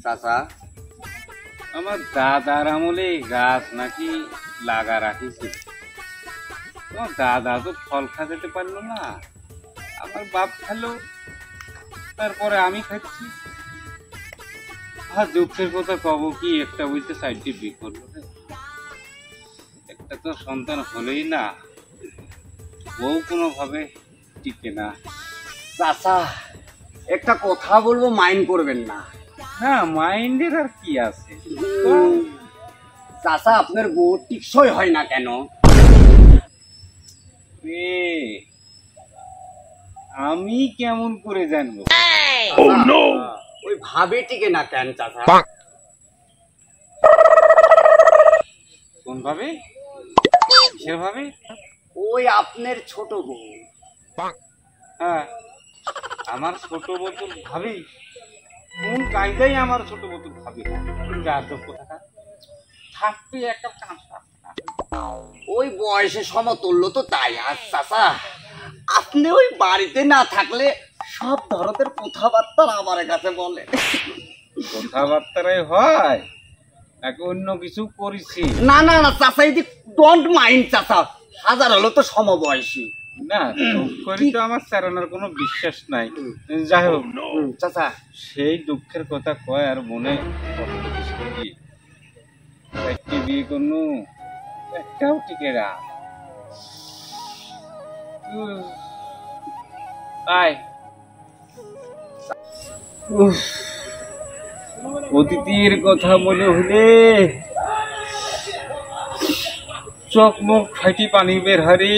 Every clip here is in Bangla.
চাচা আমার দাদার আমলে গাছ নাকি লাগা রাখিছে। তোমার দাদা তো ফল খাতে পারলো না, আমার বাপ খেলো, তারপরে আমি খাচ্ছি। আর দুঃখের কথা কব কি, একটা বলতে সাইডে বিয়ে করলো রে, একটা তো সন্তান হলেই না, বউ কোনোভাবে টিকে না। চাচা একটা কথা বলবো, মাইন্ড করবেন না। হ্যাঁ, মাইন্ডের আর কি আছে। চাচা আপনার বউ টিকসই হয় না কেন? আমি কেমন করে জানবো? ওই ভাবে টিকে না কেন চাচা? কোন ভাবে? কিসের ভাবে? ওই আপনার ছোট বউ। হ্যাঁ, আমার ছোট বোতল ভাবি? কোন কায়দাই আমার ছোট বোতল ভাবি? থাকতে একটা কাঁচা ওই বয়সে সমতুল্য তো, তাই। আর চাচা আপনি ওই বাড়িতে না থাকলে সব ধরনের কথাবার্তা আমার কাছে বলে। কথাবার্তারাই হয় নাকি অন্য কিছু করেছি? না না না চাচা, এই ডোন্ট মাইন্ড চাচা, হাজার হলো তো সমবয়সী। না, দুঃখেরই তো আমার চারানোর কোনো বিশ্বাস নাই। যাই হোক চাচা, সেই দুঃখের কথা কয় আর মনে একটি বিয়ে করনু, একটাও টিকে না। অতিথির কথা মনে হলে চকমক ফাইটি পানি বের হারি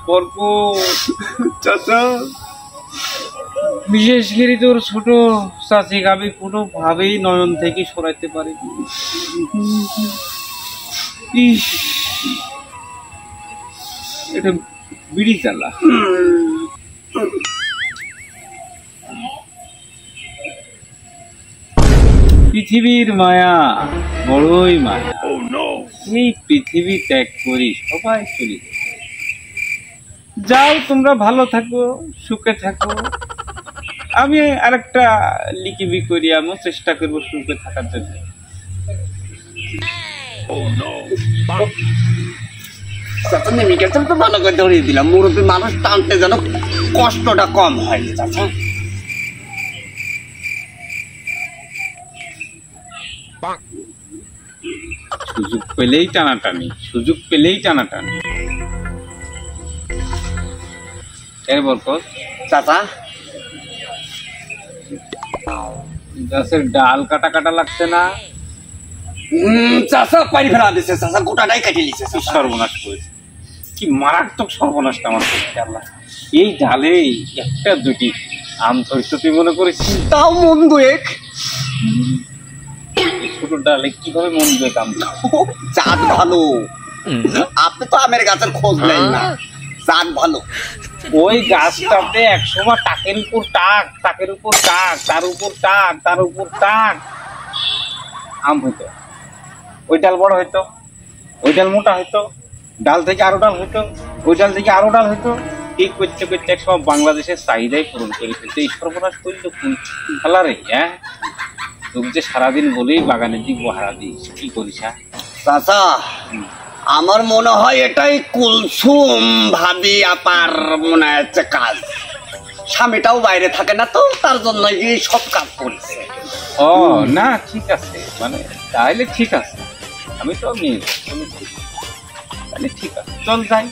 পর্ক। চাচা বিশেষ করে তোর ছোট চাচি আমি কোনোভাবেই নয়ন থেকে সরাইতে পারি। এটা বিড়ি চালা। পৃথিবীর মায়া বড়ই মায়া, এই পৃথিবী ত্যাগ করি সবাই চলে যাও। তোমরা ভালো থাকো, সুখে থাকো, আমি আরেকটা লিখিবি করি, আমিও চেষ্টা করবো সুখে থাকার জন্য। চাচা নেমিকেশন তো ভালো করে ধরিয়ে দিলাম, মুরব্বী মানুষ টানতে যেন কষ্টটা কম হয় চাচা। সুযোগ পেলেই টানাটানি, সুযোগ পেলেই টানাটানি। এর বরকত চাচা গাছের ডাল কাটা কাটা লাগছে না? চাচা পানি ফেলা দিচ্ছে চাচা, গোটাটাই কেটে নিচ্ছে। সর্বনাশ করেছে, কি মারাত্মক সর্বনাশটা আমার করছে আল্লাহ। এই ডালে একটা দুটি আম ধরছে তুই মনে করেছিস? তাও মন দুয়েক। ছোট ডালে কিভাবে মন দুয়েক আম? চাঁদ ভালো, আপনি তো আমের গাছের খোঁজ নেন না। চাঁদ ভালো, ওই গাছটাতে একসময় টাকের উপর টাক, টাকের উপর টাক, তার উপর টাক, তার উপর টাক আম হইতো। ওই ডাল বড় হইতো, ওই ডাল মোটা হইতো, ডাল থেকে আরো ডাল হইতো, ওই ডাল থেকে আরো ডাল হইতো। ঠিক করতে করতে একসময় বাংলাদেশের চাহিদাই পূরণ করে ফেলতে। এই সর্বনাশ করলো কোন খেলা রে? হ্যাঁ, তুমি যে সারাদিন বলেই বাগানের দিক বহারা দিস, কি করিস? চাচা আমার মনে হয় এটাই কুলসুম ভাবি আপার মনে হচ্ছে কাজ। স্বামীটাও বাইরে থাকে না তো, তার জন্য সব কাজ করেছে। ও না, ঠিক আছে, মানে তাহলে ঠিক আছে, আমি তো নিয়ে তাহলে ঠিক আছে, চল যাই।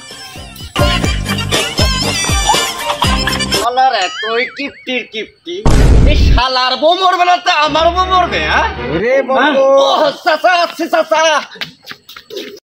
শালার এতই কিপটির কিপটি, এই শালার বউ মরবে না তো আমার বউ মরবে? হ্যাঁ, চাচা আছে চাচা।